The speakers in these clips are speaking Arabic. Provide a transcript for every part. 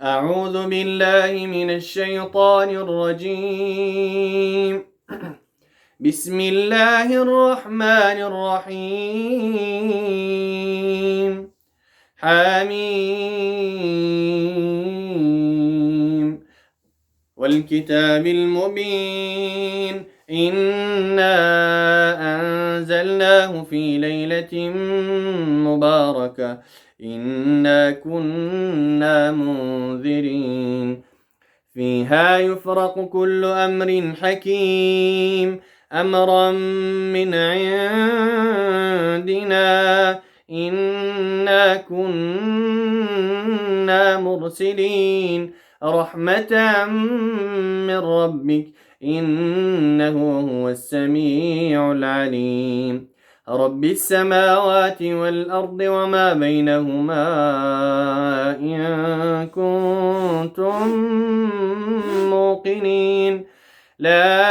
أعوذ بالله من الشيطان الرجيم. بسم الله الرحمن الرحيم. حميم والكتاب المبين. إنا أنزلناه في ليلة مباركة إنا كنا منذرين فيها يفرق كل أمر حكيم أمرا من عندنا إنا كنا مرسلين رحمة من ربك إنه هو السميع العليم رب السماوات والأرض وما بينهما إن كنتم موقنين لا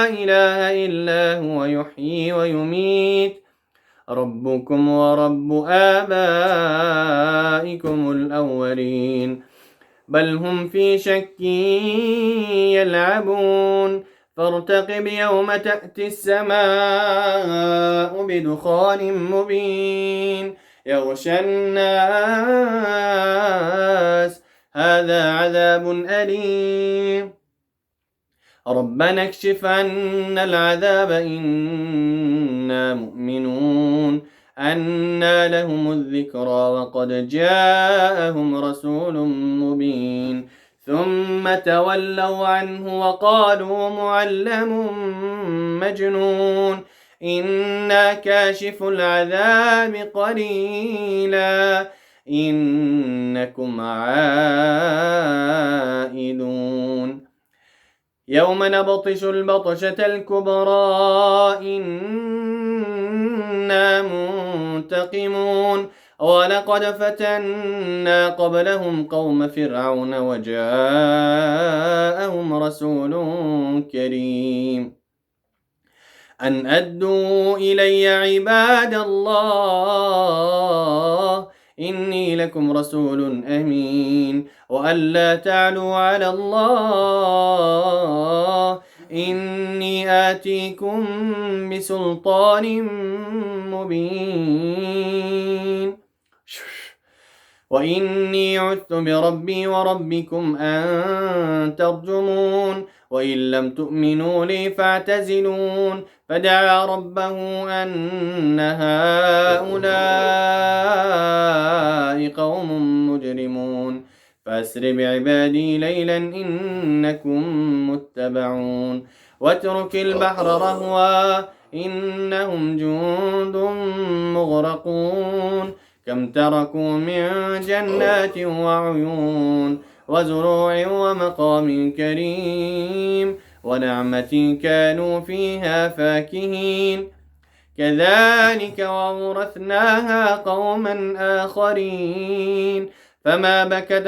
إله إلا هو يحيي ويميت ربكم ورب آبائكم الأولين بل هم في شك يلعبون فارتقب يوم تأتي السماء بدخان مبين يغشى الناس هذا عذاب أليم ربنا اكشف عنا العذاب إنا مؤمنون أنى لهم الذكرى وقد جاءهم رسول مبين ثم تولوا عنه وقالوا معلم مجنون إنا كاشف العذاب قليلا إنكم عائدون يوم نبطش البطشة الكبرى إنا منتقمون ولقد فتنا قبلهم قوم فرعون وجاءهم رسول كريم أن أدوا إلي عباد الله إني لكم رسول أمين وأن لا تعلوا على الله إني آتيكم بسلطان مبين وإني عذت بربي وربكم أن ترجمون وإن لم تؤمنوا لي فاعتزلون فدعا ربه أن هؤلاء قوم مجرمون فأسر بعبادي ليلا إنكم متبعون واترك البحر رهوا إنهم جند مغرقون كم تركوا من جنات وعيون وزروع ومقام كريم ونعمة كانوا فيها فاكهين كذلك وأورثناها قوما آخرين فما بكت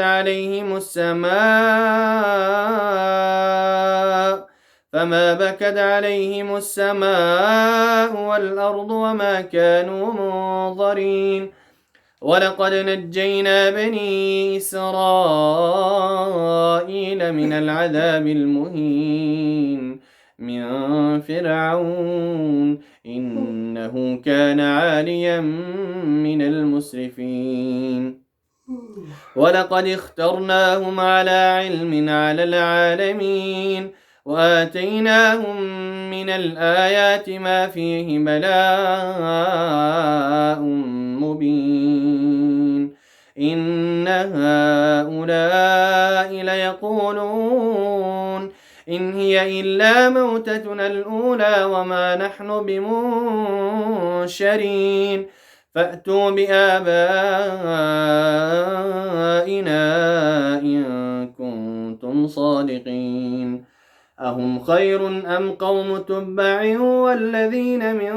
عليهم السماء والأرض وما كانوا منظرين ولقد نجينا بني إسرائيل من العذاب المهين من فرعون إنه كان عاليا من المسرفين ولقد اخترناهم على علم على العالمين وآتيناهم من الآيات ما فيه بلاء مبين إن هؤلاء ليقولون إن هي إلا موتتنا الأولى وما نحن بمنشرين فأتوا بآبائنا إن كنتم صادقين أهم خير أم قوم تبع والذين من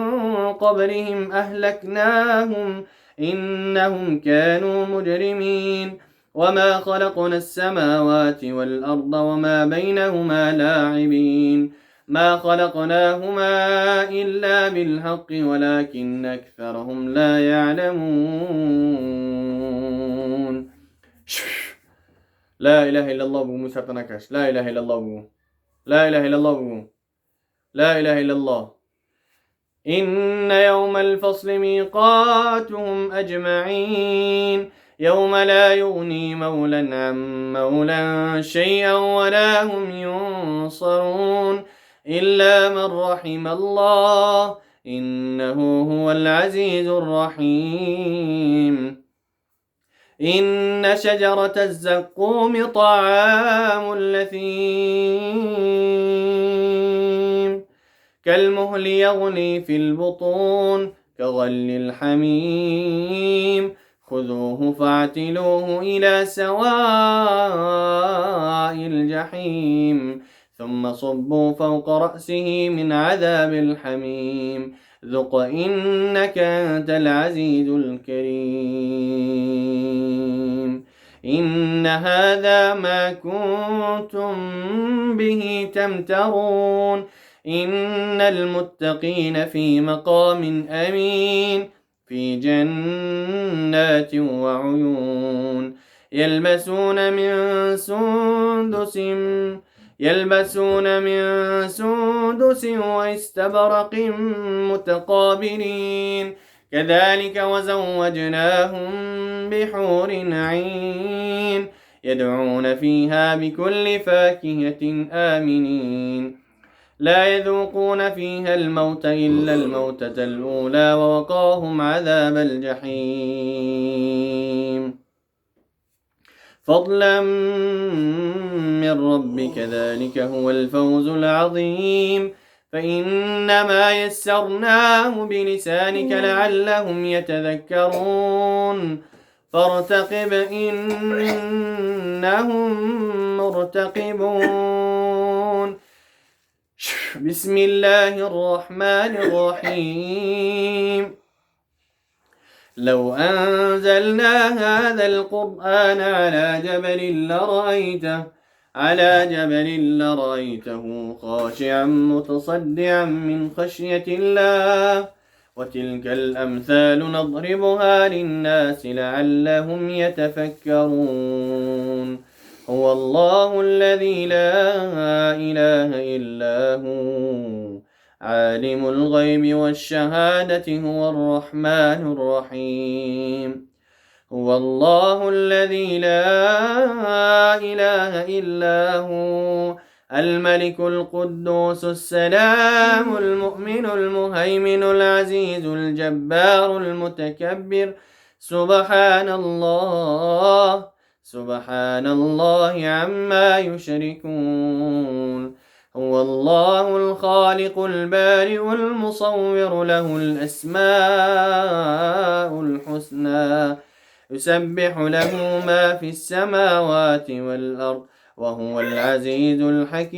قبلهم أهلكناهم إنهم كانوا مجرمين وما خلقنا السماوات والأرض وما بينهما لاعبين ما خلقناهما إلا بالحق ولكن أكثرهم لا يعلمون لا إله إلا الله بو موسى تنكش لا إله إلا الله بو لا إله إلا الله بو لا إله إلا الله إن يوم الفصل ميقاتهم أجمعين يوم لا يغني مولا عن مولا شيئا ولا هم ينصرون إلا من رحم الله إنه هو العزيز الرحيم إن شجرة الزقوم طعام الأثيم كالمهل يغلي في البطون كغل الحميم خذوه فاعتلوه إلى سواء الجحيم ثم صبوا فوق رأسه من عذاب الحميم ذق إنك أنت العزيز الكريم إن هذا ما كنتم به تمترون إن المتقين في مقام أمين في جنات وعيون يلبسون من سندس واستبرق متقابلين كذلك وزوجناهم بحور عين يدعون فيها بكل فاكهة آمنين لا يذوقون فيها الموت إلا الموتة الأولى ووقاهم عذاب الجحيم فضلا من ربك ذلك هو الفوز العظيم فإنما يسرناه بلسانك لعلهم يتذكرون فارتقب إنهم مرتقبون بسم الله الرحمن الرحيم لو أنزلنا هذا القرآن على جبل لرأيته خاشعا متصدعا من خشية الله وتلك الأمثال نضربها للناس لعلهم يتفكرون هو الله الذي لا إله إلا هو عالم الغيب والشهادة هو الرحمن الرحيم هو الله الذي لا إله إلا هو الملك القدوس السلام المؤمن المهيمن العزيز الجبار المتكبر سبحان الله عما يشركون هو الله الخالق البارئ المصور له الأسماء الحسنى يسبح له ما في السماوات والأرض وهو العزيز الحكيم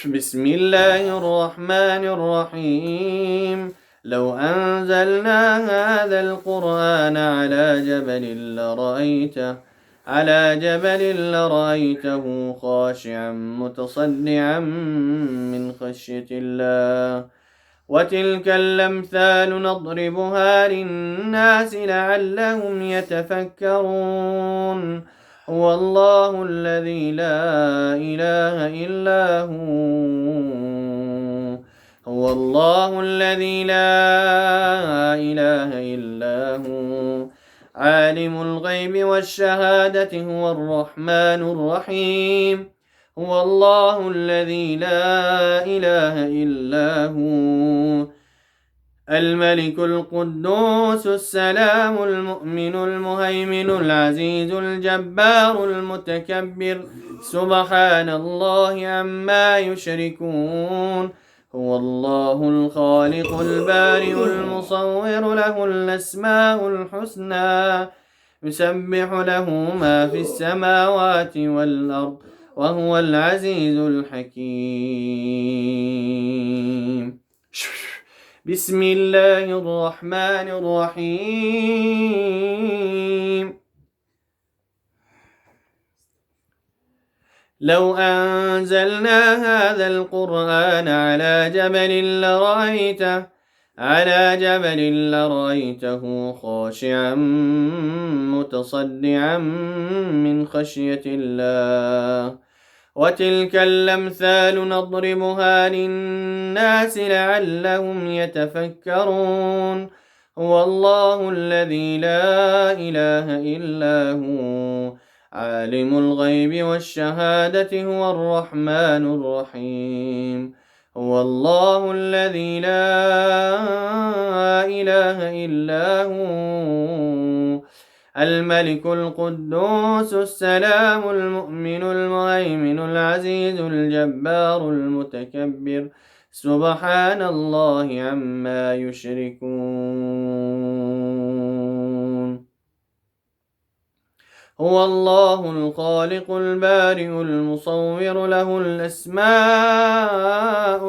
بسم الله الرحمن الرحيم لو أنزلنا هذا القرآن على جبل لرأيته خاشعا متصدعا من خشية الله وتلك الأمثال نضربها للناس لعلهم يتفكرون هو الله الذي لا إله إلا هو الله الذي لا إله إلا هو عالم الغيب والشهادة هو الرحمن الرحيم هو الله الذي لا إله إلا هو الملك القدوس السلام المؤمن المهيمن العزيز الجبار المتكبر سبحان الله عما يشركون هو الله الخالق البارئ المصور له الأسماء الحسنى يسبح له ما في السماوات والأرض وهو العزيز الحكيم بسم الله الرحمن الرحيم لو أنزلنا هذا القرآن على جبل على جبل لرأيته خاشعا متصدعا من خشية الله. وتلك الأمثال نضربها للناس لعلهم يتفكرون. هو الله الذي لا إله إلا هو عالم الغيب والشهادة هو الرحمن الرحيم. هو الله الذي لا إله إلا هو الملك القدوس السلام المؤمن المهيمن العزيز الجبار المتكبر سبحان الله عما يشركون. هو الله الخالق البارئ المصور له الأسماء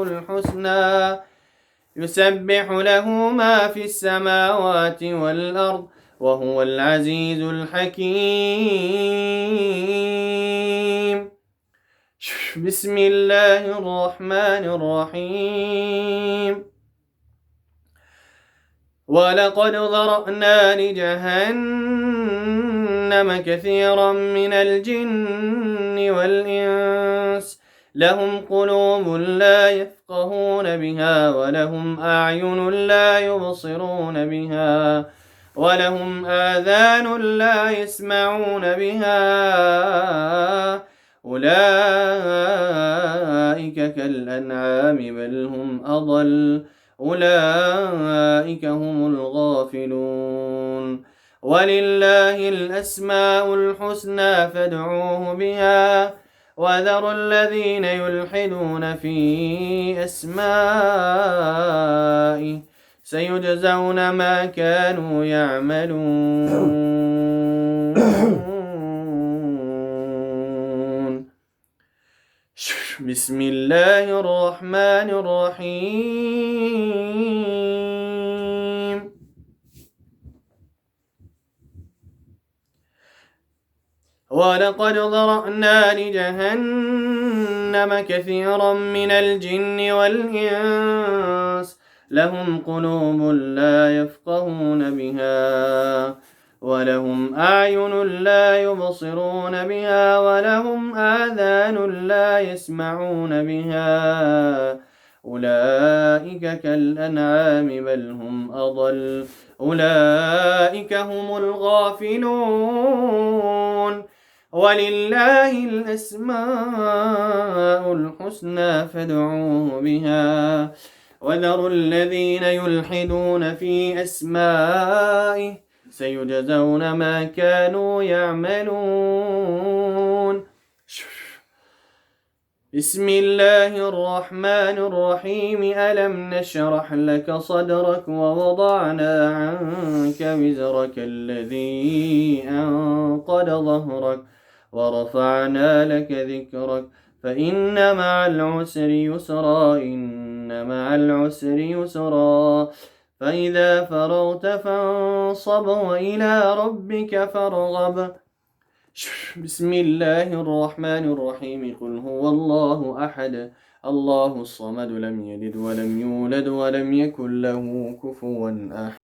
الحسنى يسبح له ما في السماوات والأرض وهو العزيز الحكيم. بسم الله الرحمن الرحيم. ولقد ذرأنا لجهنم كثيرا من الجن والإنس لهم قلوب لا يفقهون بها ولهم أعين لا يبصرون بها ولهم آذان لا يسمعون بها أولئك كالأنعام بل هم أضل أولئك هم الغافلون. ولله الأسماء الحسنى فادعوه بها وذروا الذين يلحدون في أسمائه سيجزون ما كانوا يعملون. بسم الله الرحمن الرحيم. ولقد ذرأنا لجهنم كثيرا من الجن والإنس لهم قلوب لا يفقهون بها ولهم أعين لا يبصرون بها ولهم آذان لا يسمعون بها أولئك كالأنعام بل هم أضل أولئك هم الغافلون. ولله الأسماء الحسنى فادعوه بها وذروا الذين يلحدون في أسمائه سيجزون ما كانوا يعملون. بسم الله الرحمن الرحيم. ألم نشرح لك صدرك ووضعنا عنك وزرك الذي أنقض ظهرك ورفعنا لك ذكرك فإن مع العسر يسرا إن مع العسر يسرا فإذا فرغت فانصب وإلى ربك فارغب. بسم الله الرحمن الرحيم. قل هو الله أحد الله الصمد لم يلد ولم يولد ولم يكن له كفوا أحد.